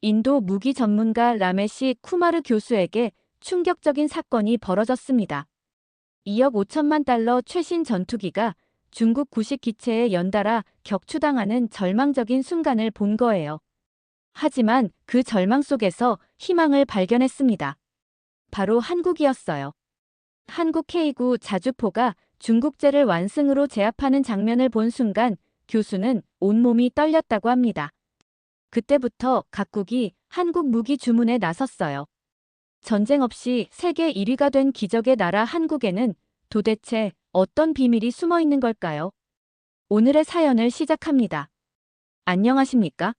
인도 무기 전문가 라메시 쿠마르 교수에게 충격적인 사건이 벌어졌습니다. 2억 5천만 달러 최신 전투기가 중국 구식 기체에 연달아 격추당하는 절망적인 순간을 본 거예요. 하지만 그 절망 속에서 희망을 발견했습니다. 바로 한국이었어요. 한국 K9 자주포가 중국제를 완승으로 제압하는 장면을 본 순간 교수는 온몸이 떨렸다고 합니다. 그때부터 각국이 한국 무기 주문에 나섰어요. 전쟁 없이 세계 1위가 된 기적의 나라 한국에는 도대체 어떤 비밀이 숨어 있는 걸까요? 오늘의 사연을 시작합니다. 안녕하십니까?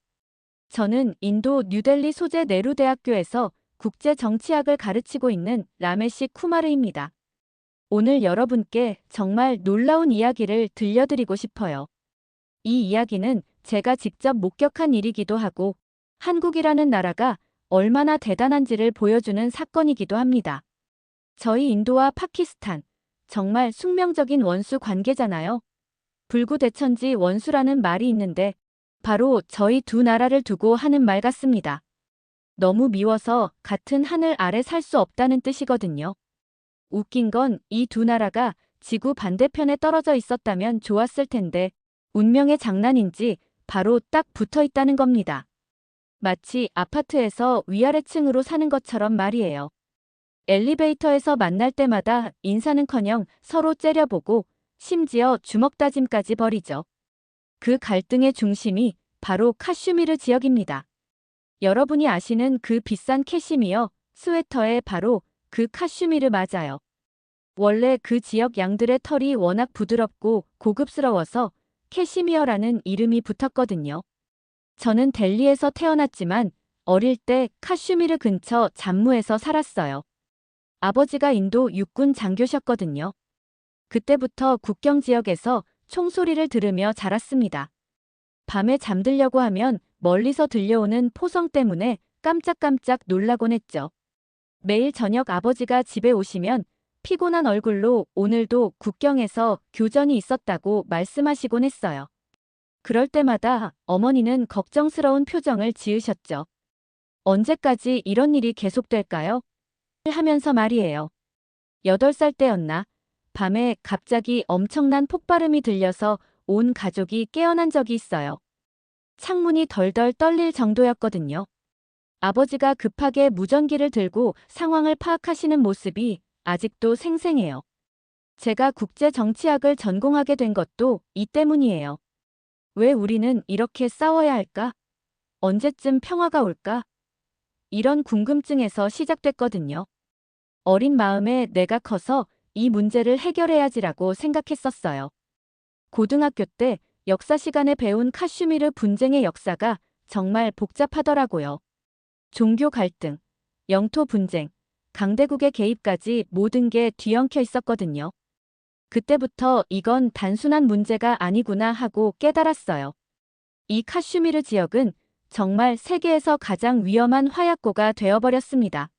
저는 인도 뉴델리 소재 네루대학교에서 국제정치학을 가르치고 있는 라메시 쿠마르입니다. 오늘 여러분께 정말 놀라운 이야기를 들려드리고 싶어요. 이 이야기는 제가 직접 목격한 일이기도 하고 한국이라는 나라가 얼마나 대단한지를 보여주는 사건이기도 합니다. 저희 인도와 파키스탄, 정말 숙명적인 원수 관계잖아요. 불구대천지 원수라는 말이 있는데 바로 저희 두 나라를 두고 하는 말 같습니다. 너무 미워서 같은 하늘 아래 살 수 없다는 뜻이거든요. 웃긴 건 이 두 나라가 지구 반대편에 떨어져 있었다면 좋았을 텐데 운명의 장난인지 바로 딱 붙어 있다는 겁니다. 마치 아파트에서 위아래층으로 사는 것처럼 말이에요. 엘리베이터에서 만날 때마다 인사는커녕 서로 째려보고 심지어 주먹 다짐까지 벌이죠. 그 갈등의 중심이 바로 카슈미르 지역입니다. 여러분이 아시는 그 비싼 캐시미어 스웨터에 바로 그 카슈미르 맞아요. 원래 그 지역 양들의 털이 워낙 부드럽고 고급스러워서 캐시미어라는 이름이 붙었거든요. 저는 델리에서 태어났지만 어릴 때 카슈미르 근처 잠무에서 살았어요. 아버지가 인도 육군 장교셨거든요. 그때부터 국경 지역에서 총소리를 들으며 자랐습니다. 밤에 잠들려고 하면 멀리서 들려오는 포성 때문에 깜짝깜짝 놀라곤 했죠. 매일 저녁 아버지가 집에 오시면 피곤한 얼굴로 오늘도 국경에서 교전이 있었다고 말씀하시곤 했어요. 그럴 때마다 어머니는 걱정스러운 표정을 지으셨죠. 언제까지 이런 일이 계속될까요? 하면서 말이에요. 8살 때였나? 밤에 갑자기 엄청난 폭발음이 들려서 온 가족이 깨어난 적이 있어요. 창문이 덜덜 떨릴 정도였거든요. 아버지가 급하게 무전기를 들고 상황을 파악하시는 모습이 아직도 생생해요. 제가 국제정치학을 전공하게 된 것도 이 때문이에요. 왜 우리는 이렇게 싸워야 할까? 언제쯤 평화가 올까? 이런 궁금증에서 시작됐거든요. 어린 마음에 내가 커서 이 문제를 해결해야지라고 생각했었어요. 고등학교 때 역사 시간에 배운 카슈미르 분쟁의 역사가 정말 복잡하더라고요. 종교 갈등, 영토 분쟁, 강대국의 개입까지 모든 게 뒤엉켜 있었거든요. 그때부터 이건 단순한 문제가 아니구나 하고 깨달았어요. 이 카슈미르 지역은 정말 세계에서 가장 위험한 화약고가 되어버렸습니다.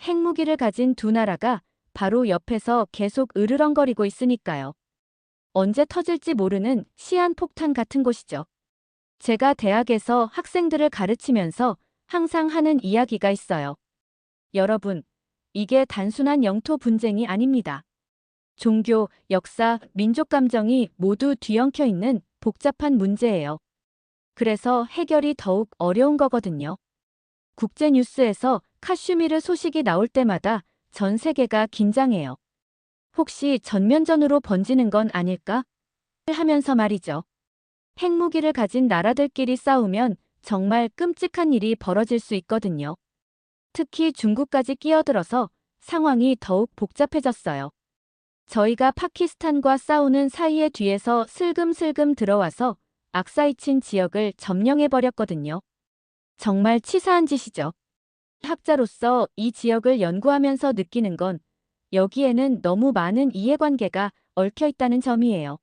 핵무기를 가진 두 나라가 바로 옆에서 계속 으르렁거리고 있으니까요. 언제 터질지 모르는 시한폭탄 같은 곳이죠. 제가 대학에서 학생들을 가르치면서 항상 하는 이야기가 있어요. 여러분, 이게 단순한 영토 분쟁이 아닙니다. 종교, 역사, 민족 감정이 모두 뒤엉켜 있는 복잡한 문제예요. 그래서 해결이 더욱 어려운 거거든요. 국제뉴스에서 카슈미르 소식이 나올 때마다 전 세계가 긴장해요. 혹시 전면전으로 번지는 건 아닐까? 하면서 말이죠. 핵무기를 가진 나라들끼리 싸우면 정말 끔찍한 일이 벌어질 수 있거든요. 특히 중국까지 끼어들어서 상황이 더욱 복잡해졌어요. 저희가 파키스탄과 싸우는 사이에 뒤에서 슬금슬금 들어와서 악사이친 지역을 점령해버렸거든요. 정말 치사한 짓이죠. 학자로서 이 지역을 연구하면서 느끼는 건 여기에는 너무 많은 이해관계가 얽혀 있다는 점이에요.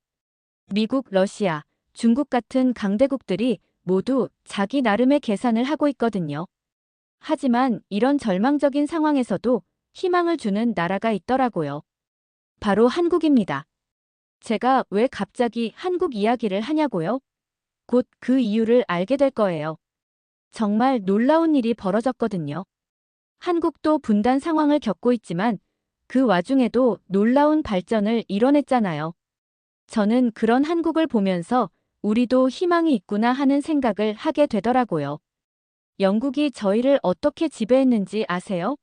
미국, 러시아, 중국 같은 강대국들이 모두 자기 나름의 계산을 하고 있거든요. 하지만 이런 절망적인 상황에서도 희망을 주는 나라가 있더라고요. 바로 한국입니다. 제가 왜 갑자기 한국 이야기를 하냐고요? 곧 그 이유를 알게 될 거예요. 정말 놀라운 일이 벌어졌거든요. 한국도 분단 상황을 겪고 있지만 그 와중에도 놀라운 발전을 이뤄냈잖아요. 저는 그런 한국을 보면서 우리도 희망이 있구나 하는 생각을 하게 되더라고요. 영국이 저희를 어떻게 지배했는지 아세요?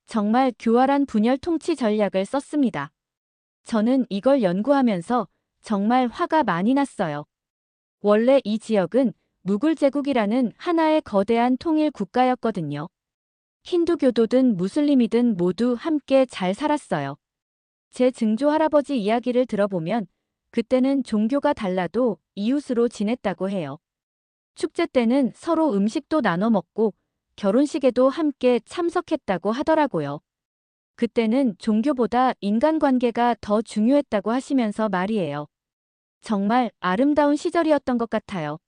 정말 교활한 분열 통치 전략을 썼습니다. 저는 이걸 연구하면서 정말 화가 많이 났어요. 원래 이 지역은 무굴 제국이라는 하나의 거대한 통일 국가였거든요. 힌두교도든 무슬림이든 모두 함께 잘 살았어요. 제 증조 할아버지 이야기를 들어보면 그때는 종교가 달라도 이웃으로 지냈다고 해요. 축제 때는 서로 음식도 나눠 먹고 결혼식에도 함께 참석했다고 하더라고요. 그때는 종교보다 인간관계가 더 중요했다고 하시면서 말이에요. 정말 아름다운 시절이었던 것 같아요.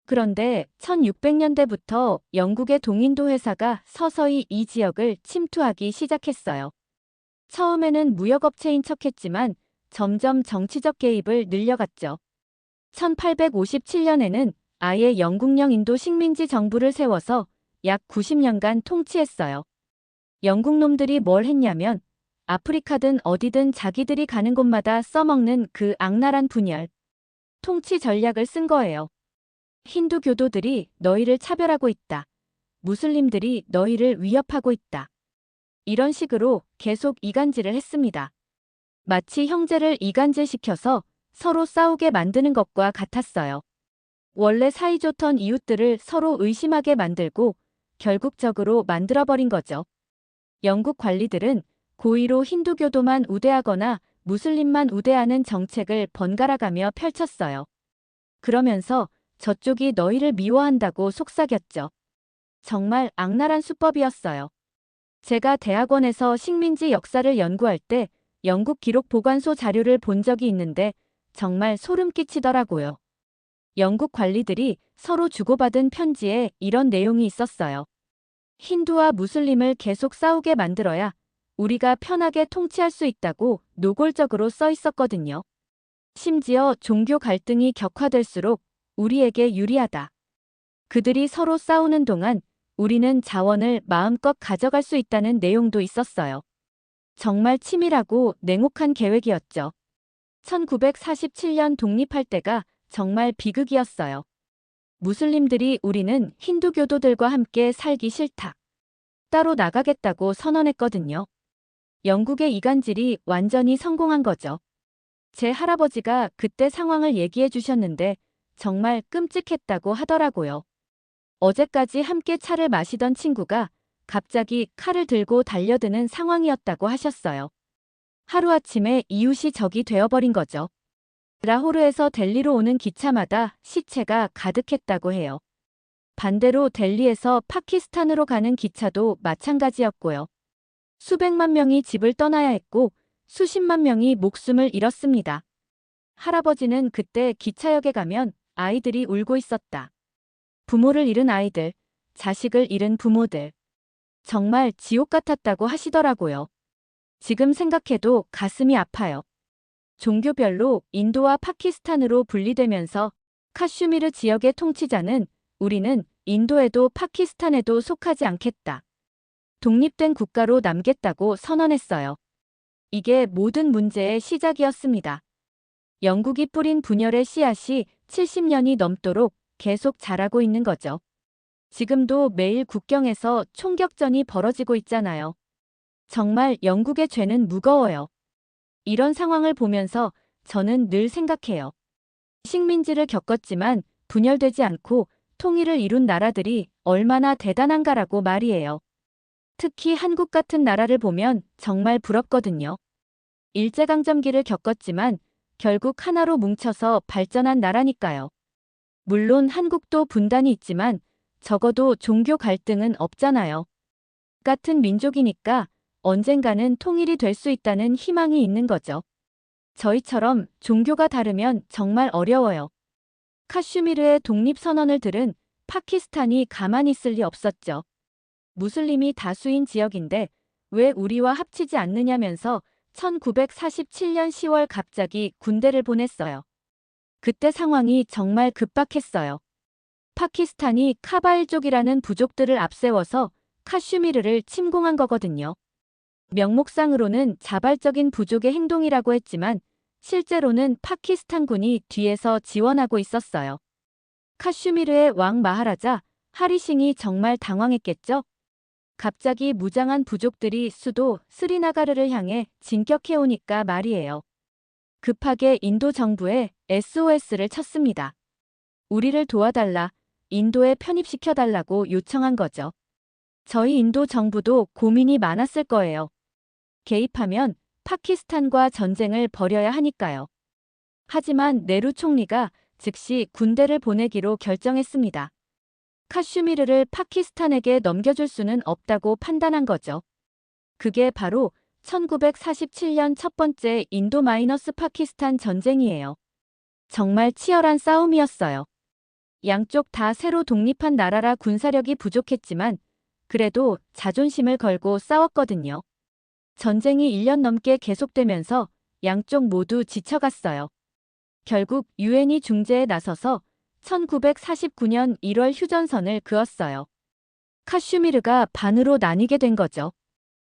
그런데 1600년대부터 영국의 동인도 회사가 서서히 이 지역을 침투하기 시작했어요. 처음에는 무역업체인 척했지만 점점 정치적 개입을 늘려갔죠. 1857년에는 아예 영국령 인도 식민지 정부를 세워서 약 90년간 통치했어요. 영국 놈들이 뭘 했냐면 아프리카든 어디든 자기들이 가는 곳마다 써먹는 그 악랄한 분열, 통치 전략을 쓴 거예요. 힌두 교도들이 너희를 차별하고 있다. 무슬림들이 너희를 위협하고 있다. 이런 식으로 계속 이간질을 했습니다. 마치 형제를 이간질시켜서 서로 싸우게 만드는 것과 같았어요. 원래 사이좋던 이웃들을 서로 의심하게 만들고 결국적으로 만들어버린 거죠. 영국 관리들은 고의로 힌두교도만 우대하거나 무슬림만 우대하는 정책을 번갈아가며 펼쳤어요. 그러면서 저쪽이 너희를 미워한다고 속삭였죠. 정말 악랄한 수법이었어요. 제가 대학원에서 식민지 역사를 연구할 때 영국 기록 보관소 자료를 본 적이 있는데 정말 소름 끼치더라고요. 영국 관리들이 서로 주고받은 편지에 이런 내용이 있었어요. 힌두와 무슬림을 계속 싸우게 만들어야 우리가 편하게 통치할 수 있다고 노골적으로 써 있었거든요. 심지어 종교 갈등이 격화될수록 우리에게 유리하다. 그들이 서로 싸우는 동안 우리는 자원을 마음껏 가져갈 수 있다는 내용도 있었어요. 정말 치밀하고 냉혹한 계획이었죠. 1947년 독립할 때가 정말 비극이었어요. 무슬림들이 우리는 힌두교도들과 함께 살기 싫다. 따로 나가겠다고 선언했거든요. 영국의 이간질이 완전히 성공한 거죠. 제 할아버지가 그때 상황을 얘기해 주셨는데 정말 끔찍했다고 하더라고요. 어제까지 함께 차를 마시던 친구가 갑자기 칼을 들고 달려드는 상황이었다고 하셨어요. 하루아침에 이웃이 적이 되어버린 거죠. 라호르에서 델리로 오는 기차마다 시체가 가득했다고 해요. 반대로 델리에서 파키스탄으로 가는 기차도 마찬가지였고요. 수백만 명이 집을 떠나야 했고 수십만 명이 목숨을 잃었습니다. 할아버지는 그때 기차역에 가면 아이들이 울고 있었다. 부모를 잃은 아이들, 자식을 잃은 부모들. 정말 지옥 같았다고 하시더라고요. 지금 생각해도 가슴이 아파요. 종교별로 인도와 파키스탄으로 분리되면서 카슈미르 지역의 통치자는 우리는 인도에도 파키스탄에도 속하지 않겠다. 독립된 국가로 남겠다고 선언했어요. 이게 모든 문제의 시작이었습니다. 영국이 뿌린 분열의 씨앗이 70년이 넘도록 계속 자라고 있는 거죠. 지금도 매일 국경에서 총격전이 벌어지고 있잖아요. 정말 영국의 죄는 무거워요. 이런 상황을 보면서 저는 늘 생각해요. 식민지를 겪었지만 분열되지 않고 통일을 이룬 나라들이 얼마나 대단한가라고 말이에요. 특히 한국 같은 나라를 보면 정말 부럽거든요. 일제강점기를 겪었지만 결국 하나로 뭉쳐서 발전한 나라니까요. 물론 한국도 분단이 있지만 적어도 종교 갈등은 없잖아요. 같은 민족이니까 언젠가는 통일이 될 수 있다는 희망이 있는 거죠. 저희처럼 종교가 다르면 정말 어려워요. 카슈미르의 독립선언을 들은 파키스탄이 가만히 있을 리 없었죠. 무슬림이 다수인 지역인데 왜 우리와 합치지 않느냐면서 1947년 10월 갑자기 군대를 보냈어요. 그때 상황이 정말 급박했어요. 파키스탄이 카바일족이라는 부족들을 앞세워서 카슈미르를 침공한 거거든요. 명목상으로는 자발적인 부족의 행동이라고 했지만 실제로는 파키스탄군이 뒤에서 지원하고 있었어요. 카슈미르의 왕 마하라자 하리싱이 정말 당황했겠죠? 갑자기 무장한 부족들이 수도 스리나가르를 향해 진격해오니까 말이에요. 급하게 인도 정부에 SOS를 쳤습니다. 우리를 도와달라, 인도에 편입시켜달라고 요청한 거죠. 저희 인도 정부도 고민이 많았을 거예요. 개입하면 파키스탄과 전쟁을 벌여야 하니까요. 하지만 네루 총리가 즉시 군대를 보내기로 결정했습니다. 카슈미르를 파키스탄에게 넘겨줄 수는 없다고 판단한 거죠. 그게 바로 1947년 첫 번째 인도-파키스탄 전쟁이에요. 정말 치열한 싸움이었어요. 양쪽 다 새로 독립한 나라라 군사력이 부족했지만 그래도 자존심을 걸고 싸웠거든요. 전쟁이 1년 넘게 계속되면서 양쪽 모두 지쳐갔어요. 결국 유엔이 중재에 나서서 1949년 1월 휴전선을 그었어요. 카슈미르가 반으로 나뉘게 된 거죠.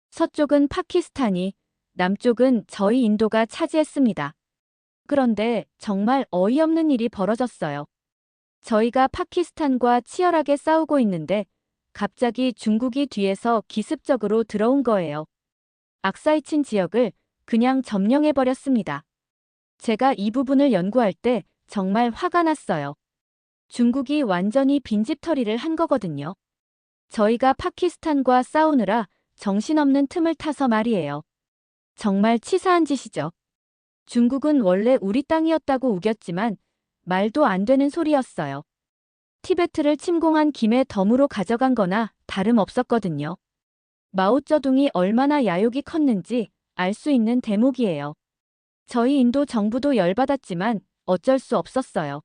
서쪽은 파키스탄이, 남쪽은 저희 인도가 차지했습니다. 그런데 정말 어이없는 일이 벌어졌어요. 저희가 파키스탄과 치열하게 싸우고 있는데 갑자기 중국이 뒤에서 기습적으로 들어온 거예요. 악사이친 지역을 그냥 점령해버렸습니다. 제가 이 부분을 연구할 때 정말 화가 났어요. 중국이 완전히 빈집털이를 한 거거든요. 저희가 파키스탄과 싸우느라 정신없는 틈을 타서 말이에요. 정말 치사한 짓이죠. 중국은 원래 우리 땅이었다고 우겼지만 말도 안 되는 소리였어요. 티베트를 침공한 김에 덤으로 가져간 거나 다름없었거든요. 마오쩌둥이 얼마나 야욕이 컸는지 알 수 있는 대목이에요. 저희 인도 정부도 열받았지만 어쩔 수 없었어요.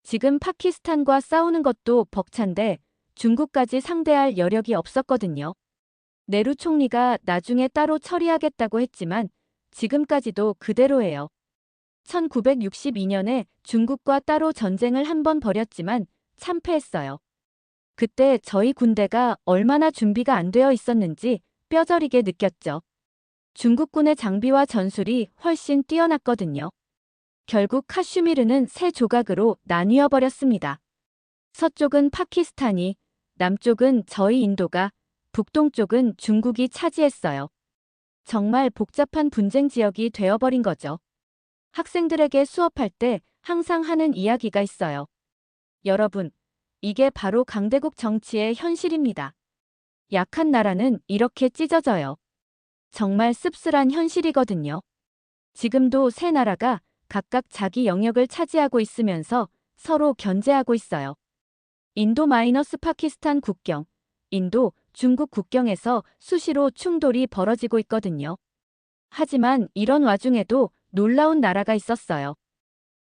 지금 파키스탄과 싸우는 것도 벅찬데 중국까지 상대할 여력이 없었거든요. 네루 총리가 나중에 따로 처리하겠다고 했지만 지금까지도 그대로예요. 1962년에 중국과 따로 전쟁을 한 번 벌였지만 참패했어요. 그때 저희 군대가 얼마나 준비가 안 되어 있었는지 뼈저리게 느꼈죠. 중국군의 장비와 전술이 훨씬 뛰어났거든요. 결국 카슈미르는 세 조각으로 나뉘어 버렸습니다. 서쪽은 파키스탄이, 남쪽은 저희 인도가, 북동쪽은 중국이 차지했어요. 정말 복잡한 분쟁 지역이 되어버린 거죠. 학생들에게 수업할 때 항상 하는 이야기가 있어요. 여러분, 이게 바로 강대국 정치의 현실입니다. 약한 나라는 이렇게 찢어져요. 정말 씁쓸한 현실이거든요. 지금도 세 나라가 각각 자기 영역을 차지하고 있으면서 서로 견제하고 있어요. 인도-파키스탄 국경, 인도, 중국 국경에서 수시로 충돌이 벌어지고 있거든요. 하지만 이런 와중에도 놀라운 나라가 있었어요.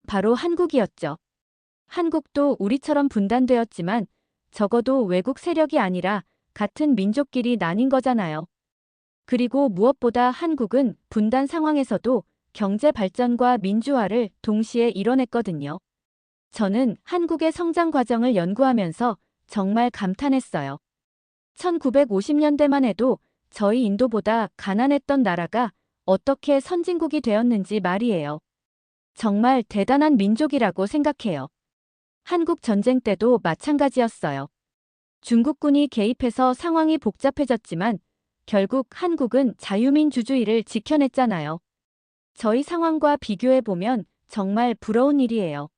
바로 한국이었죠. 한국도 우리처럼 분단되었지만 적어도 외국 세력이 아니라 같은 민족끼리 나뉜 거잖아요. 그리고 무엇보다 한국은 분단 상황에서도 경제 발전과 민주화를 동시에 이뤄냈거든요. 저는 한국의 성장 과정을 연구하면서 정말 감탄했어요. 1950년대만 해도 저희 인도보다 가난했던 나라가 어떻게 선진국이 되었는지 말이에요. 정말 대단한 민족이라고 생각해요. 한국 전쟁 때도 마찬가지였어요. 중국군이 개입해서 상황이 복잡해졌지만 결국 한국은 자유민주주의를 지켜냈잖아요. 저희 상황과 비교해보면 정말 부러운 일이에요.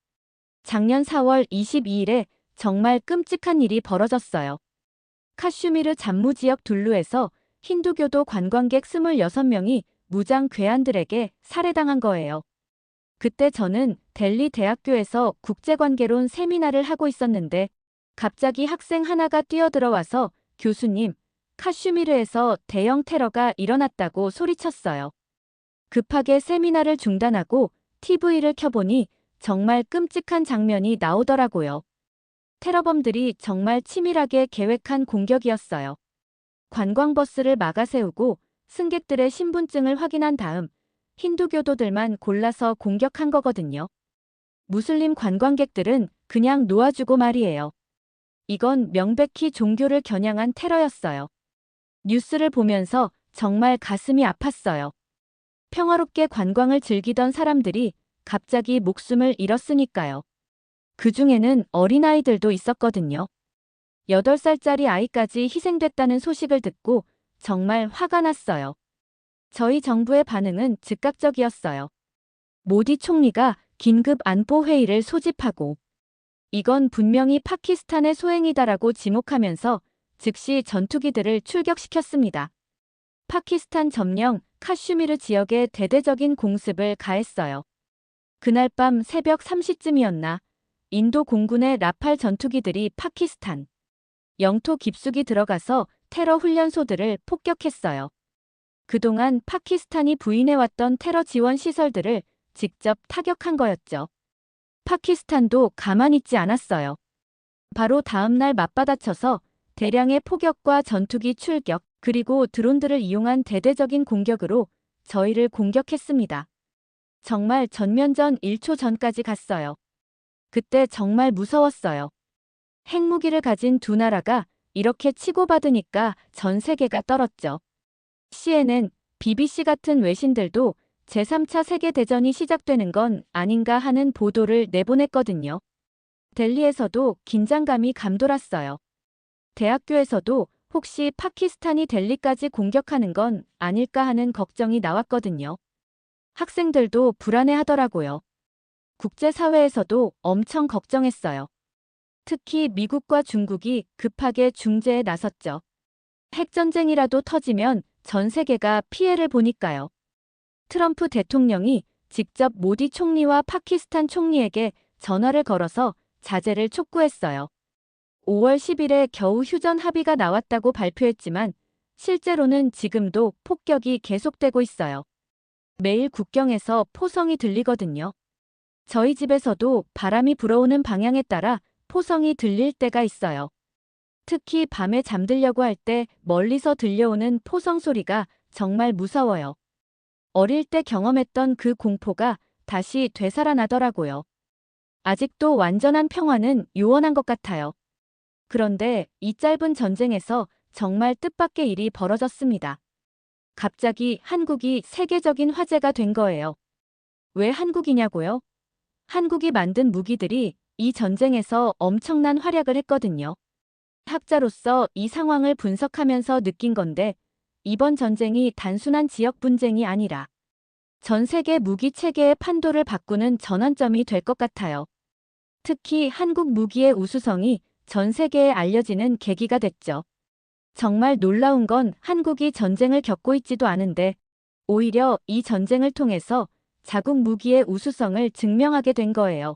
작년 4월 22일에 정말 끔찍한 일이 벌어졌어요. 카슈미르 잠무지역 둘루에서 힌두교도 관광객 26명이 무장 괴한들에게 살해당한 거예요. 그때 저는 델리 대학교에서 국제관계론 세미나를 하고 있었는데 갑자기 학생 하나가 뛰어들어와서 교수님, 카슈미르에서 대형 테러가 일어났다고 소리쳤어요. 급하게 세미나를 중단하고 TV를 켜보니 정말 끔찍한 장면이 나오더라고요. 테러범들이 정말 치밀하게 계획한 공격이었어요. 관광버스를 막아세우고 승객들의 신분증을 확인한 다음 힌두교도들만 골라서 공격한 거거든요. 무슬림 관광객들은 그냥 놓아주고 말이에요. 이건 명백히 종교를 겨냥한 테러였어요. 뉴스를 보면서 정말 가슴이 아팠어요. 평화롭게 관광을 즐기던 사람들이 갑자기 목숨을 잃었으니까요. 그 중에는 어린아이들도 있었거든요. 8살짜리 아이까지 희생됐다는 소식을 듣고 정말 화가 났어요. 저희 정부의 반응은 즉각적이었어요. 모디 총리가 긴급 안보 회의를 소집하고 이건 분명히 파키스탄의 소행이다라고 지목하면서 즉시 전투기들을 출격시켰습니다. 파키스탄 점령 카슈미르 지역에 대대적인 공습을 가했어요. 그날 밤 새벽 3시쯤이었나 인도 공군의 라팔 전투기들이 파키스탄 영토 깊숙이 들어가서 테러 훈련소들을 폭격했어요. 그동안 파키스탄이 부인해왔던 테러 지원 시설들을 직접 타격한 거였죠. 파키스탄도 가만히 있지 않았어요. 바로 다음 날 맞받아쳐서 대량의 포격과 전투기 출격, 그리고 드론들을 이용한 대대적인 공격으로 저희를 공격했습니다. 정말 전면전 1초 전까지 갔어요. 그때 정말 무서웠어요. 핵무기를 가진 두 나라가 이렇게 치고받으니까 전 세계가 떨었죠. CNN, BBC 같은 외신들도 제3차 세계대전이 시작되는 건 아닌가 하는 보도를 내보냈거든요. 델리에서도 긴장감이 감돌았어요. 대학교에서도 혹시 파키스탄이 델리까지 공격하는 건 아닐까 하는 걱정이 나왔거든요. 학생들도 불안해하더라고요. 국제사회에서도 엄청 걱정했어요. 특히 미국과 중국이 급하게 중재에 나섰죠. 핵전쟁이라도 터지면 전 세계가 피해를 보니까요. 트럼프 대통령이 직접 모디 총리와 파키스탄 총리에게 전화를 걸어서 자제를 촉구했어요. 5월 10일에 겨우 휴전 합의가 나왔다고 발표했지만 실제로는 지금도 폭격이 계속되고 있어요. 매일 국경에서 포성이 들리거든요. 저희 집에서도 바람이 불어오는 방향에 따라 포성이 들릴 때가 있어요. 특히 밤에 잠들려고 할 때 멀리서 들려오는 포성 소리가 정말 무서워요. 어릴 때 경험했던 그 공포가 다시 되살아나더라고요. 아직도 완전한 평화는 요원한 것 같아요. 그런데 이 짧은 전쟁에서 정말 뜻밖의 일이 벌어졌습니다. 갑자기 한국이 세계적인 화제가 된 거예요. 왜 한국이냐고요? 한국이 만든 무기들이 이 전쟁에서 엄청난 활약을 했거든요. 학자로서 이 상황을 분석하면서 느낀 건데 이번 전쟁이 단순한 지역 분쟁이 아니라 전 세계 무기 체계의 판도를 바꾸는 전환점이 될 것 같아요. 특히 한국 무기의 우수성이 전 세계에 알려지는 계기가 됐죠. 정말 놀라운 건 한국이 전쟁을 겪고 있지도 않은데 오히려 이 전쟁을 통해서 자국 무기의 우수성을 증명하게 된 거예요.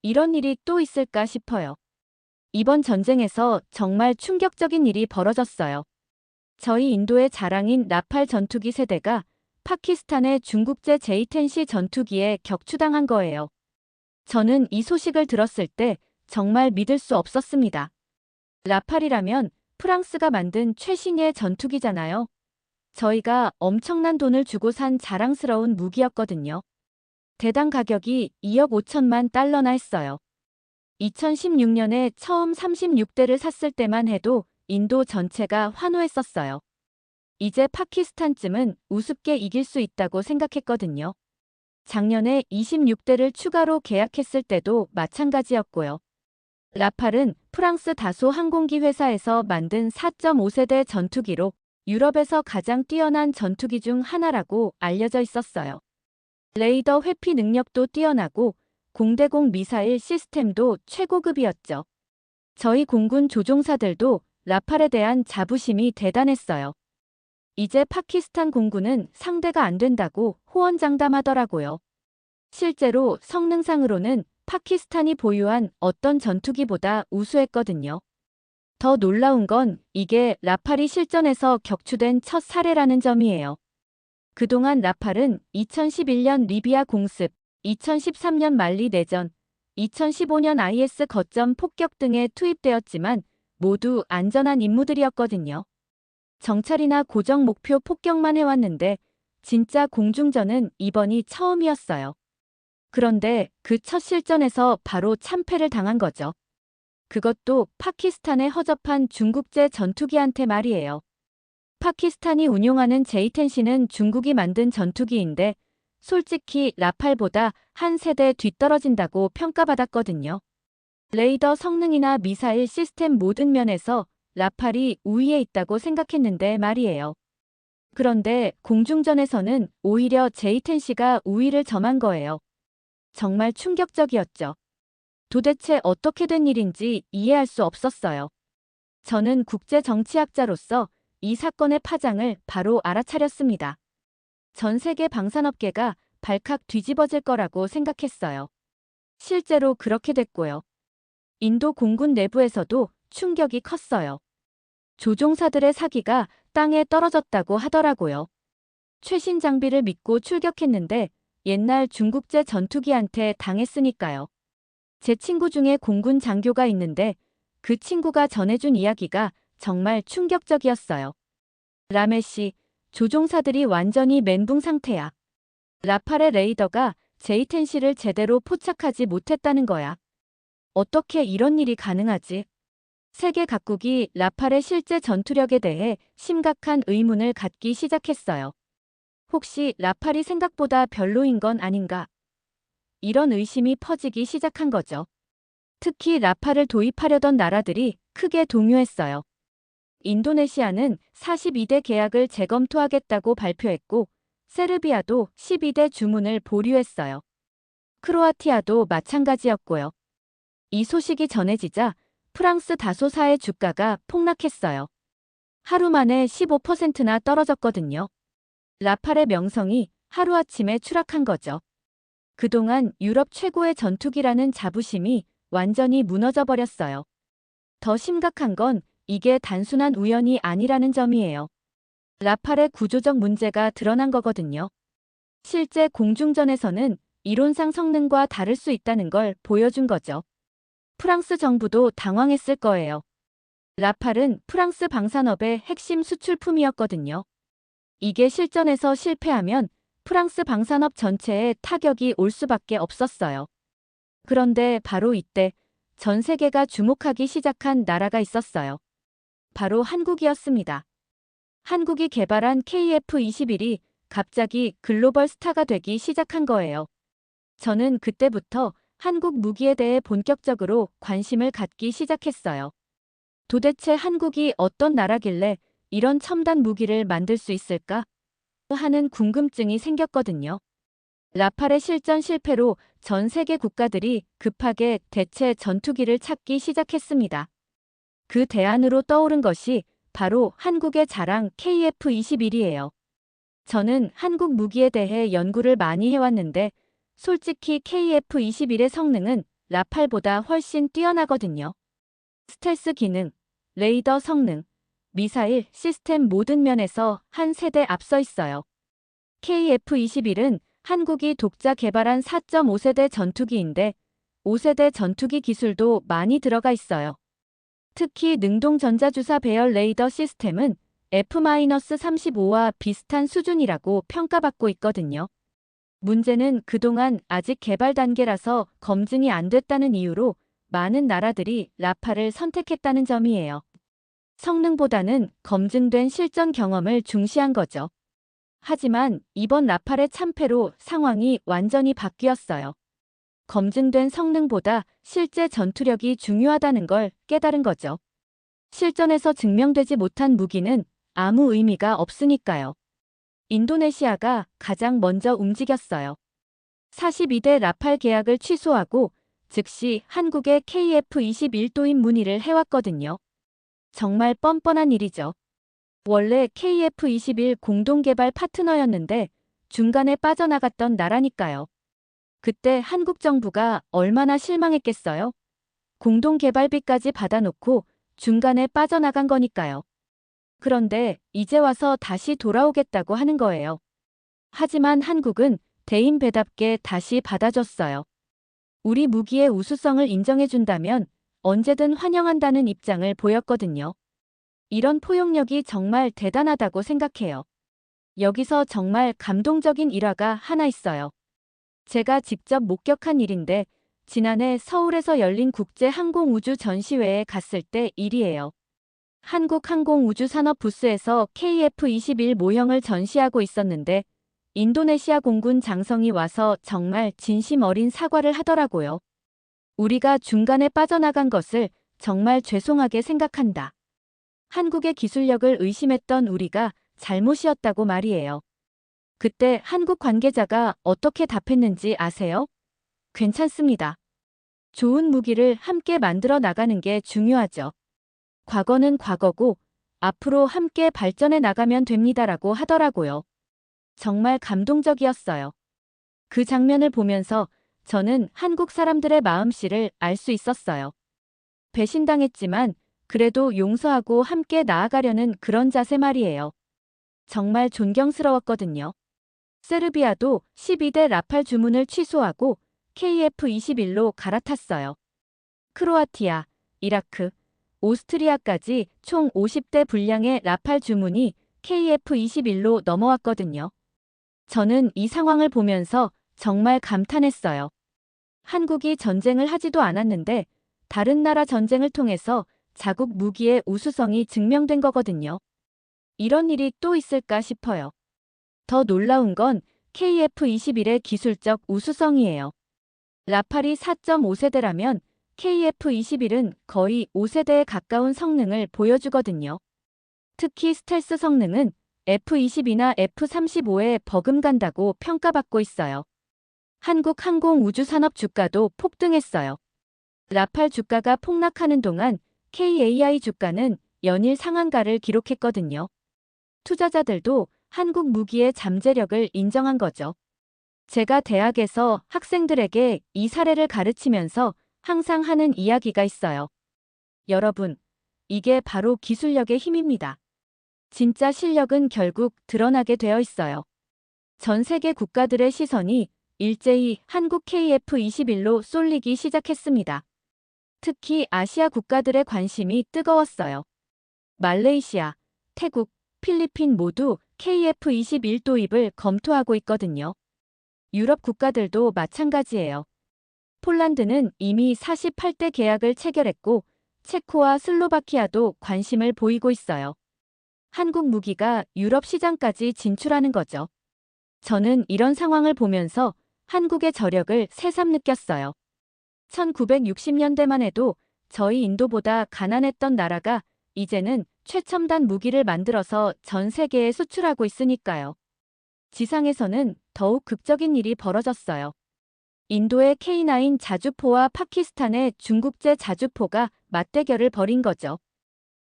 이런 일이 또 있을까 싶어요. 이번 전쟁에서 정말 충격적인 일이 벌어졌어요. 저희 인도의 자랑인 라팔 전투기 세대가 파키스탄의 중국제 J-10C 전투기에 격추당한 거예요. 저는 이 소식을 들었을 때 정말 믿을 수 없었습니다. 라팔이라면 프랑스가 만든 최신의 전투기잖아요. 저희가 엄청난 돈을 주고 산 자랑스러운 무기였거든요. 대당 가격이 2억 5천만 달러나 했어요. 2016년에 처음 36대를 샀을 때만 해도 인도 전체가 환호했었어요. 이제 파키스탄쯤은 우습게 이길 수 있다고 생각했거든요. 작년에 26대를 추가로 계약했을 때도 마찬가지였고요. 라팔은 프랑스 다소 항공기 회사에서 만든 4.5세대 전투기로 유럽에서 가장 뛰어난 전투기 중 하나라고 알려져 있었어요. 레이더 회피 능력도 뛰어나고 공대공 미사일 시스템도 최고급이었죠. 저희 공군 조종사들도 라팔에 대한 자부심이 대단했어요. 이제 파키스탄 공군은 상대가 안 된다고 호언장담하더라고요. 실제로 성능상으로는 파키스탄이 보유한 어떤 전투기보다 우수했거든요. 더 놀라운 건 이게 라팔이 실전에서 격추된 첫 사례라는 점이에요. 그동안 라팔은 2011년 리비아 공습, 2013년 말리 내전, 2015년 IS 거점 폭격 등에 투입되었지만 모두 안전한 임무들이었거든요. 정찰이나 고정 목표 폭격만 해왔는데 진짜 공중전은 이번이 처음이었어요. 그런데 그 첫 실전에서 바로 참패를 당한 거죠. 그것도 파키스탄에 허접한 중국제 전투기한테 말이에요. 파키스탄이 운용하는 J-10C는 중국이 만든 전투기인데 솔직히 라팔보다 한 세대 뒤떨어진다고 평가받았거든요. 레이더 성능이나 미사일 시스템 모든 면에서 라팔이 우위에 있다고 생각했는데 말이에요. 그런데 공중전에서는 오히려 J-10C가 우위를 점한 거예요. 정말 충격적이었죠. 도대체 어떻게 된 일인지 이해할 수 없었어요. 저는 국제정치학자로서 이 사건의 파장을 바로 알아차렸습니다. 전 세계 방산업계가 발칵 뒤집어질 거라고 생각했어요. 실제로 그렇게 됐고요. 인도 공군 내부에서도 충격이 컸어요. 조종사들의 사기가 땅에 떨어졌다고 하더라고요. 최신 장비를 믿고 출격했는데 옛날 중국제 전투기한테 당했으니까요. 제 친구 중에 공군 장교가 있는데 그 친구가 전해준 이야기가 정말 충격적이었어요. 라메씨, 조종사들이 완전히 멘붕 상태야. 라팔의 레이더가 J-10C를 제대로 포착하지 못했다는 거야. 어떻게 이런 일이 가능하지? 세계 각국이 라팔의 실제 전투력에 대해 심각한 의문을 갖기 시작했어요. 혹시 라팔이 생각보다 별로인 건 아닌가? 이런 의심이 퍼지기 시작한 거죠. 특히 라팔을 도입하려던 나라들이 크게 동요했어요. 인도네시아는 42대 계약을 재검토하겠다고 발표했고 세르비아도 12대 주문을 보류했어요. 크로아티아도 마찬가지였고요. 이 소식이 전해지자 프랑스 다소사의 주가가 폭락했어요. 하루 만에 15%나 떨어졌거든요. 라팔의 명성이 하루아침에 추락한 거죠. 그동안 유럽 최고의 전투기라는 자부심이 완전히 무너져 버렸어요. 더 심각한 건 이게 단순한 우연이 아니라는 점이에요. 라팔의 구조적 문제가 드러난 거거든요. 실제 공중전에서는 이론상 성능과 다를 수 있다는 걸 보여준 거죠. 프랑스 정부도 당황했을 거예요. 라팔은 프랑스 방산업의 핵심 수출품이었거든요. 이게 실전에서 실패하면 프랑스 방산업 전체에 타격이 올 수밖에 없었어요. 그런데 바로 이때 전 세계가 주목하기 시작한 나라가 있었어요. 바로 한국이었습니다. 한국이 개발한 KF-21이 갑자기 글로벌 스타가 되기 시작한 거예요. 저는 그때부터 한국 무기에 대해 본격적으로 관심을 갖기 시작했어요. 도대체 한국이 어떤 나라길래 이런 첨단 무기를 만들 수 있을까? 하는 궁금증이 생겼거든요. 라팔의 실전 실패로 전 세계 국가들이 급하게 대체 전투기를 찾기 시작했습니다. 그 대안으로 떠오른 것이 바로 한국의 자랑 KF-21이에요. 저는 한국 무기에 대해 연구를 많이 해왔는데 솔직히 KF-21의 성능은 라팔보다 훨씬 뛰어나거든요. 스텔스 기능, 레이더 성능, 미사일 시스템 모든 면에서 한 세대 앞서 있어요. KF-21은 한국이 독자 개발한 4.5세대 전투기인데 5세대 전투기 기술도 많이 들어가 있어요. 특히 능동 전자주사 배열 레이더 시스템은 F-35와 비슷한 수준이라고 평가받고 있거든요. 문제는 그동안 아직 개발 단계라서 검증이 안 됐다는 이유로 많은 나라들이 라팔을 선택했다는 점이에요. 성능보다는 검증된 실전 경험을 중시한 거죠. 하지만 이번 라팔의 참패로 상황이 완전히 바뀌었어요. 검증된 성능보다 실제 전투력이 중요하다는 걸 깨달은 거죠. 실전에서 증명되지 못한 무기는 아무 의미가 없으니까요. 인도네시아가 가장 먼저 움직였어요. 42대 라팔 계약을 취소하고 즉시 한국에 KF-21 도입 문의를 해왔거든요. 정말 뻔뻔한 일이죠. 원래 KF-21 공동개발 파트너였는데 중간에 빠져나갔던 나라니까요. 그때 한국 정부가 얼마나 실망했겠어요? 공동개발비까지 받아놓고 중간에 빠져나간 거니까요. 그런데 이제 와서 다시 돌아오겠다고 하는 거예요. 하지만 한국은 대인배답게 다시 받아줬어요. 우리 무기의 우수성을 인정해준다면 언제든 환영한다는 입장을 보였거든요. 이런 포용력이 정말 대단하다고 생각해요. 여기서 정말 감동적인 일화가 하나 있어요. 제가 직접 목격한 일인데 지난해 서울에서 열린 국제항공우주 전시회에 갔을 때 일이에요. 한국항공우주산업 부스에서 KF-21 모형을 전시하고 있었는데 인도네시아 공군 장성이 와서 정말 진심 어린 사과를 하더라고요. 우리가 중간에 빠져나간 것을 정말 죄송하게 생각한다. 한국의 기술력을 의심했던 우리가 잘못이었다고 말이에요. 그때 한국 관계자가 어떻게 답했는지 아세요? 괜찮습니다. 좋은 무기를 함께 만들어 나가는 게 중요하죠. 과거는 과거고 앞으로 함께 발전해 나가면 됩니다라고 하더라고요. 정말 감동적이었어요. 그 장면을 보면서 저는 한국 사람들의 마음씨를 알 수 있었어요. 배신당했지만 그래도 용서하고 함께 나아가려는 그런 자세 말이에요. 정말 존경스러웠거든요. 세르비아도 12대 라팔 주문을 취소하고 KF-21로 갈아탔어요. 크로아티아, 이라크, 오스트리아까지 총 50대 분량의 라팔 주문이 KF-21로 넘어왔거든요. 저는 이 상황을 보면서 정말 감탄했어요. 한국이 전쟁을 하지도 않았는데 다른 나라 전쟁을 통해서 자국 무기의 우수성이 증명된 거거든요. 이런 일이 또 있을까 싶어요. 더 놀라운 건 KF-21의 기술적 우수성이에요. 라팔이 4.5세대라면 KF-21은 거의 5세대에 가까운 성능을 보여주거든요. 특히 스텔스 성능은 F-22나 F-35에 버금간다고 평가받고 있어요. 한국 항공우주산업 주가도 폭등했어요. 라팔 주가가 폭락하는 동안 KAI 주가는 연일 상한가를 기록했거든요. 투자자들도 한국 무기의 잠재력을 인정한 거죠. 제가 대학에서 학생들에게 이 사례를 가르치면서 항상 하는 이야기가 있어요. 여러분, 이게 바로 기술력의 힘입니다. 진짜 실력은 결국 드러나게 되어 있어요. 전 세계 국가들의 시선이 일제히 한국 KF-21로 쏠리기 시작했습니다. 특히 아시아 국가들의 관심이 뜨거웠어요. 말레이시아, 태국, 필리핀 모두 KF-21 도입을 검토하고 있거든요. 유럽 국가들도 마찬가지예요. 폴란드는 이미 48대 계약을 체결했고 체코와 슬로바키아도 관심을 보이고 있어요. 한국 무기가 유럽 시장까지 진출하는 거죠. 저는 이런 상황을 보면서 한국의 저력을 새삼 느꼈어요. 1960년대만 해도 저희 인도보다 가난했던 나라가 이제는 최첨단 무기를 만들어서 전 세계에 수출하고 있으니까요. 지상에서는 더욱 극적인 일이 벌어졌어요. 인도의 K9 자주포와 파키스탄의 중국제 자주포가 맞대결을 벌인 거죠.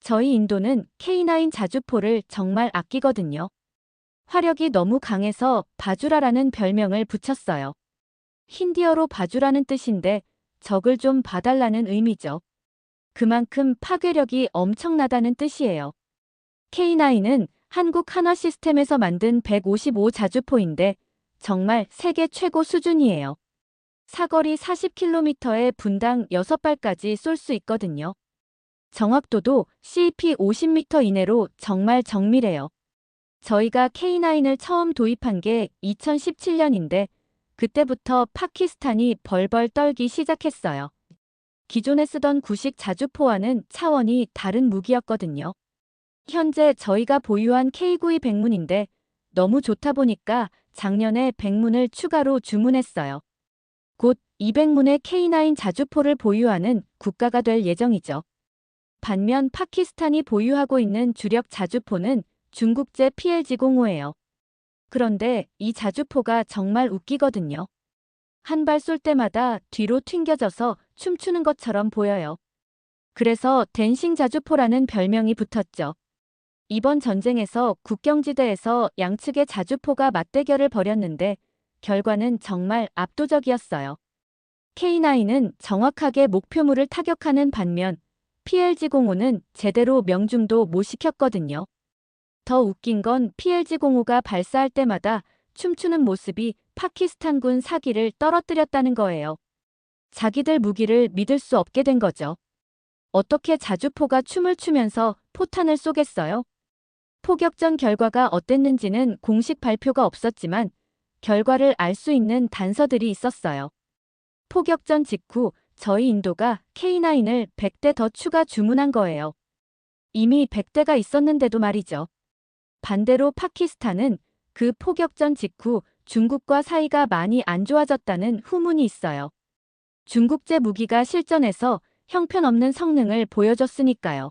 저희 인도는 K9 자주포를 정말 아끼거든요. 화력이 너무 강해서 바주라라는 별명을 붙였어요. 힌디어로 바주라는 뜻인데 적을 좀 봐달라는 의미죠. 그만큼 파괴력이 엄청나다는 뜻이에요. K9은 한국 한화 시스템에서 만든 155 자주포인데 정말 세계 최고 수준이에요. 사거리 40km에 분당 6발까지 쏠 수 있거든요. 정확도도 CP 50m 이내로 정말 정밀해요. 저희가 K9을 처음 도입한 게 2017년인데 그때부터 파키스탄이 벌벌 떨기 시작했어요. 기존에 쓰던 구식 자주포와는 차원이 다른 무기였거든요. 현재 저희가 보유한 K92 백문인데 너무 좋다 보니까 작년에 백문을 추가로 주문했어요. 곧 200문의 K9 자주포를 보유하는 국가가 될 예정이죠. 반면 파키스탄이 보유하고 있는 주력 자주포는 중국제 PLG-05예요. 그런데 이 자주포가 정말 웃기거든요. 한 발 쏠 때마다 뒤로 튕겨져서 춤추는 것처럼 보여요. 그래서 댄싱 자주포라는 별명이 붙었죠. 이번 전쟁에서 국경지대에서 양측의 자주포가 맞대결을 벌였는데 결과는 정말 압도적이었어요. K9은 정확하게 목표물을 타격하는 반면 PLG-05는 제대로 명중도 못 시켰거든요. 더 웃긴 건 PLG-05가 발사할 때마다 춤추는 모습이 파키스탄군 사기를 떨어뜨렸다는 거예요. 자기들 무기를 믿을 수 없게 된 거죠. 어떻게 자주포가 춤을 추면서 포탄을 쏘겠어요? 포격전 결과가 어땠는지는 공식 발표가 없었지만 결과를 알 수 있는 단서들이 있었어요. 포격전 직후 저희 인도가 K9을 100대 더 추가 주문한 거예요. 이미 100대가 있었는데도 말이죠. 반대로 파키스탄은 그 포격전 직후 중국과 사이가 많이 안 좋아졌다는 후문이 있어요. 중국제 무기가 실전에서 형편없는 성능을 보여줬으니까요.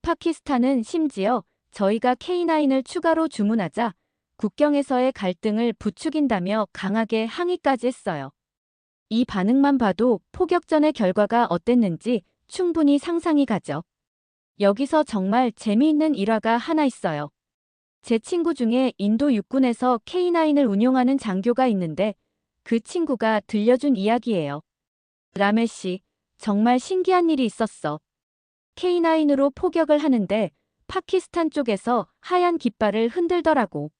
파키스탄은 심지어 저희가 K9을 추가로 주문하자 국경에서의 갈등을 부추긴다며 강하게 항의까지 했어요. 이 반응만 봐도 포격전의 결과가 어땠는지 충분히 상상이 가죠. 여기서 정말 재미있는 일화가 하나 있어요. 제 친구 중에 인도 육군에서 K9을 운용하는 장교가 있는데 그 친구가 들려준 이야기예요. 라메씨, 정말 신기한 일이 있었어. K9으로 포격을 하는데 파키스탄 쪽에서 하얀 깃발을 흔들더라고.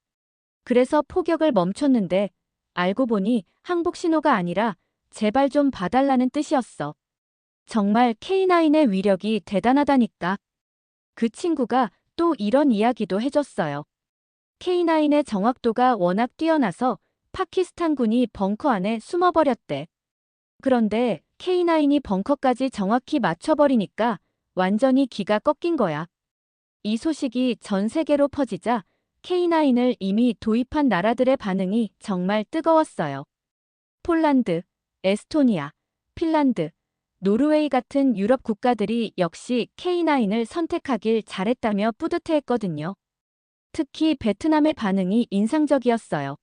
그래서 포격을 멈췄는데 알고 보니 항복 신호가 아니라 제발 좀 봐달라는 뜻이었어. 정말 K9의 위력이 대단하다니까. 그 친구가 또 이런 이야기도 해줬어요. K9의 정확도가 워낙 뛰어나서 파키스탄군이 벙커 안에 숨어버렸대. 그런데 K9이 벙커까지 정확히 맞춰버리니까 완전히 기가 꺾인 거야. 이 소식이 전 세계로 퍼지자 K9을 이미 도입한 나라들의 반응이 정말 뜨거웠어요. 폴란드, 에스토니아, 핀란드, 노르웨이 같은 유럽 국가들이 역시 K9을 선택하길 잘했다며 뿌듯해했거든요. 특히 베트남의 반응이 인상적이었어요.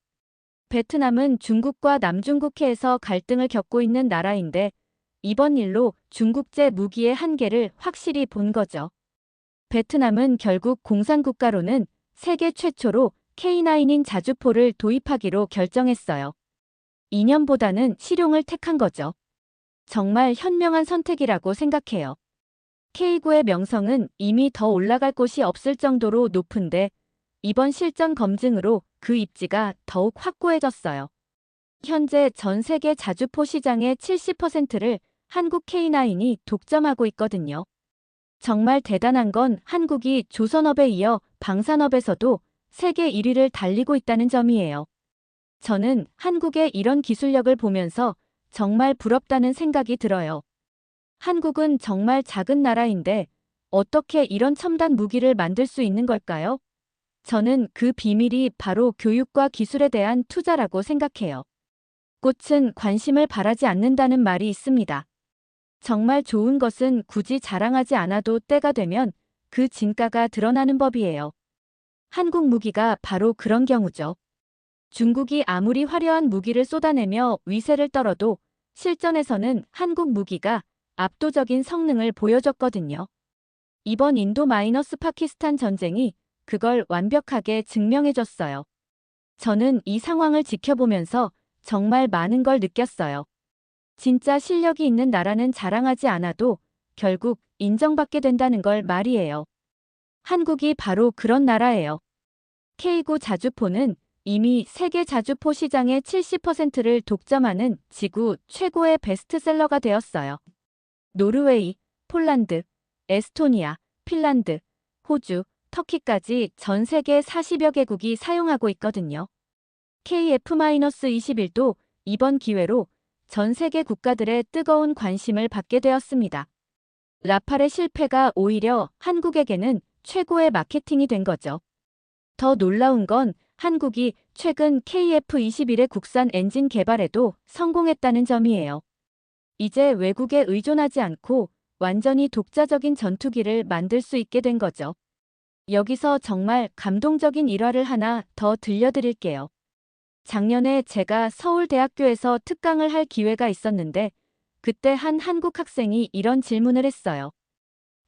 베트남은 중국과 남중국해에서 갈등을 겪고 있는 나라인데 이번 일로 중국제 무기의 한계를 확실히 본 거죠. 베트남은 결국 공산국가로는 세계 최초로 K9인 자주포를 도입하기로 결정했어요. 이념보다는 실용을 택한 거죠. 정말 현명한 선택이라고 생각해요. K9의 명성은 이미 더 올라갈 곳이 없을 정도로 높은데 이번 실전 검증으로 그 입지가 더욱 확고해졌어요. 현재 전 세계 자주포 시장의 70%를 한국 K9이 독점하고 있거든요. 정말 대단한 건 한국이 조선업에 이어 방산업에서도 세계 1위를 달리고 있다는 점이에요. 저는 한국의 이런 기술력을 보면서 정말 부럽다는 생각이 들어요. 한국은 정말 작은 나라인데 어떻게 이런 첨단 무기를 만들 수 있는 걸까요? 저는 그 비밀이 바로 교육과 기술에 대한 투자라고 생각해요. 꽃은 관심을 바라지 않는다는 말이 있습니다. 정말 좋은 것은 굳이 자랑하지 않아도 때가 되면 그 진가가 드러나는 법이에요. 한국 무기가 바로 그런 경우죠. 중국이 아무리 화려한 무기를 쏟아내며 위세를 떨어도 실전에서는 한국 무기가 압도적인 성능을 보여줬거든요. 이번 인도-파키스탄 전쟁이 그걸 완벽하게 증명해줬어요. 저는 이 상황을 지켜보면서 정말 많은 걸 느꼈어요. 진짜 실력이 있는 나라는 자랑하지 않아도 결국 인정받게 된다는 걸 말이에요. 한국이 바로 그런 나라예요. K9 자주포는 이미 세계 자주포 시장의 70%를 독점하는 지구 최고의 베스트셀러가 되었어요. 노르웨이, 폴란드, 에스토니아, 핀란드, 호주, 터키까지 전 세계 40여 개국이 사용하고 있거든요. KF-21도 이번 기회로 전 세계 국가들의 뜨거운 관심을 받게 되었습니다. 라팔의 실패가 오히려 한국에게는 최고의 마케팅이 된 거죠. 더 놀라운 건 한국이 최근 KF-21의 국산 엔진 개발에도 성공했다는 점이에요. 이제 외국에 의존하지 않고 완전히 독자적인 전투기를 만들 수 있게 된 거죠. 여기서 정말 감동적인 일화를 하나 더 들려드릴게요. 작년에 제가 서울대학교에서 특강을 할 기회가 있었는데 그때 한 한국 학생이 이런 질문을 했어요.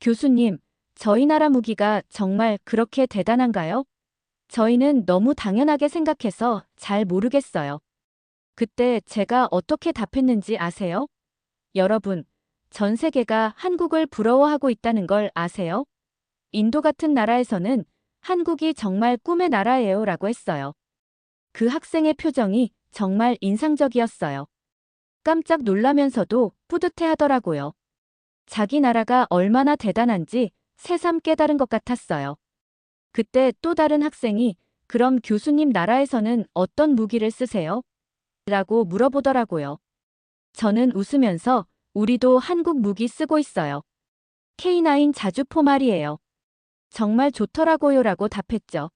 교수님, 저희 나라 무기가 정말 그렇게 대단한가요? 저희는 너무 당연하게 생각해서 잘 모르겠어요. 그때 제가 어떻게 답했는지 아세요? 여러분, 전 세계가 한국을 부러워하고 있다는 걸 아세요? 인도 같은 나라에서는 한국이 정말 꿈의 나라예요 라고 했어요. 그 학생의 표정이 정말 인상적이었어요. 깜짝 놀라면서도 뿌듯해 하더라고요. 자기 나라가 얼마나 대단한지 새삼 깨달은 것 같았어요. 그때 또 다른 학생이 그럼 교수님 나라에서는 어떤 무기를 쓰세요? 라고 물어보더라고요. 저는 웃으면서 우리도 한국 무기 쓰고 있어요. K9 자주포 말이에요. 정말 좋더라고요라고 답했죠.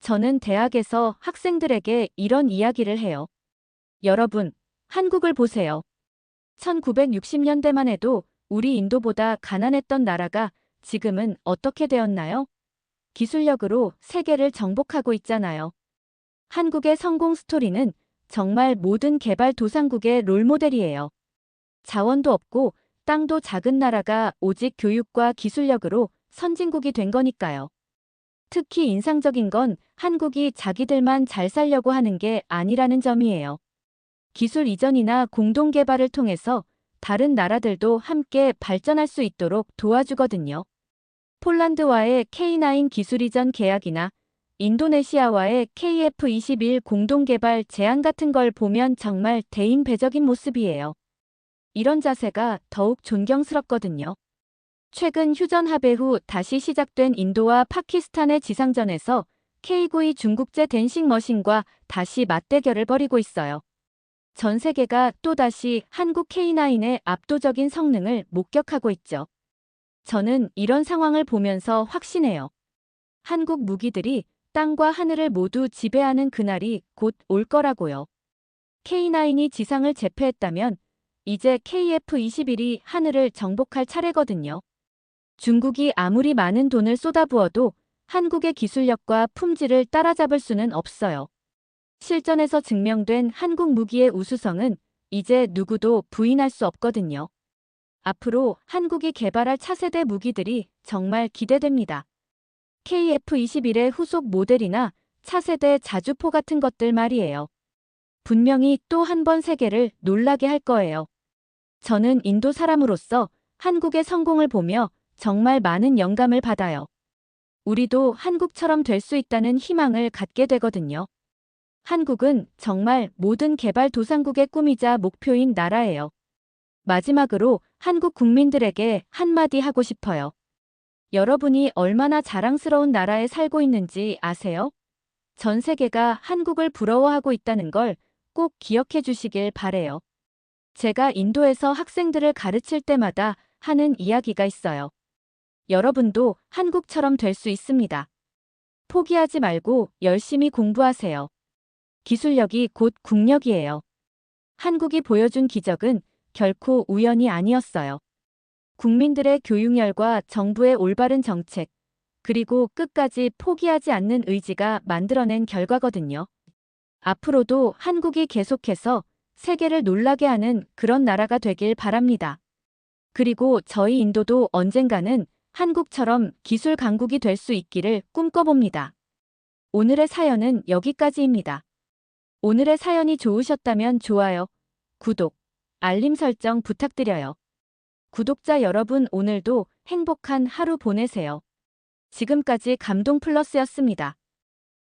저는 대학에서 학생들에게 이런 이야기를 해요. 여러분, 한국을 보세요. 1960년대만 해도 우리 인도보다 가난했던 나라가 지금은 어떻게 되었나요? 기술력으로 세계를 정복하고 있잖아요. 한국의 성공 스토리는 정말 모든 개발도상국의 롤모델이에요. 자원도 없고 땅도 작은 나라가 오직 교육과 기술력으로 선진국이 된 거니까요. 특히 인상적인 건 한국이 자기들만 잘 살려고 하는 게 아니라는 점이에요. 기술 이전이나 공동 개발을 통해서 다른 나라들도 함께 발전할 수 있도록 도와주거든요. 폴란드와의 K9 기술 이전 계약이나 인도네시아와의 KF21 공동 개발 제안 같은 걸 보면 정말 대인배적인 모습이에요. 이런 자세가 더욱 존경스럽거든요. 최근 휴전 합의 후 다시 시작된 인도와 파키스탄의 지상전에서 K9의 중국제 댄싱 머신과 다시 맞대결을 벌이고 있어요. 전 세계가 또다시 한국 K9의 압도적인 성능을 목격하고 있죠. 저는 이런 상황을 보면서 확신해요. 한국 무기들이 땅과 하늘을 모두 지배하는 그날이 곧 올 거라고요. K9이 지상을 제패했다면 이제 KF21이 하늘을 정복할 차례거든요. 중국이 아무리 많은 돈을 쏟아부어도 한국의 기술력과 품질을 따라잡을 수는 없어요. 실전에서 증명된 한국 무기의 우수성은 이제 누구도 부인할 수 없거든요. 앞으로 한국이 개발할 차세대 무기들이 정말 기대됩니다. KF21의 후속 모델이나 차세대 자주포 같은 것들 말이에요. 분명히 또 한 번 세계를 놀라게 할 거예요. 저는 인도 사람으로서 한국의 성공을 보며 정말 많은 영감을 받아요. 우리도 한국처럼 될 수 있다는 희망을 갖게 되거든요. 한국은 정말 모든 개발도상국의 꿈이자 목표인 나라예요. 마지막으로 한국 국민들에게 한마디 하고 싶어요. 여러분이 얼마나 자랑스러운 나라에 살고 있는지 아세요? 전 세계가 한국을 부러워하고 있다는 걸 꼭 기억해 주시길 바래요. 제가 인도에서 학생들을 가르칠 때마다 하는 이야기가 있어요. 여러분도 한국처럼 될 수 있습니다. 포기하지 말고 열심히 공부하세요. 기술력이 곧 국력이에요. 한국이 보여준 기적은 결코 우연이 아니었어요. 국민들의 교육열과 정부의 올바른 정책, 그리고 끝까지 포기하지 않는 의지가 만들어낸 결과거든요. 앞으로도 한국이 계속해서 세계를 놀라게 하는 그런 나라가 되길 바랍니다. 그리고 저희 인도도 언젠가는 한국처럼 기술 강국이 될 수 있기를 꿈꿔봅니다. 오늘의 사연은 여기까지입니다. 오늘의 사연이 좋으셨다면 좋아요, 구독, 알림 설정 부탁드려요. 구독자 여러분 오늘도 행복한 하루 보내세요. 지금까지 감동 플러스였습니다.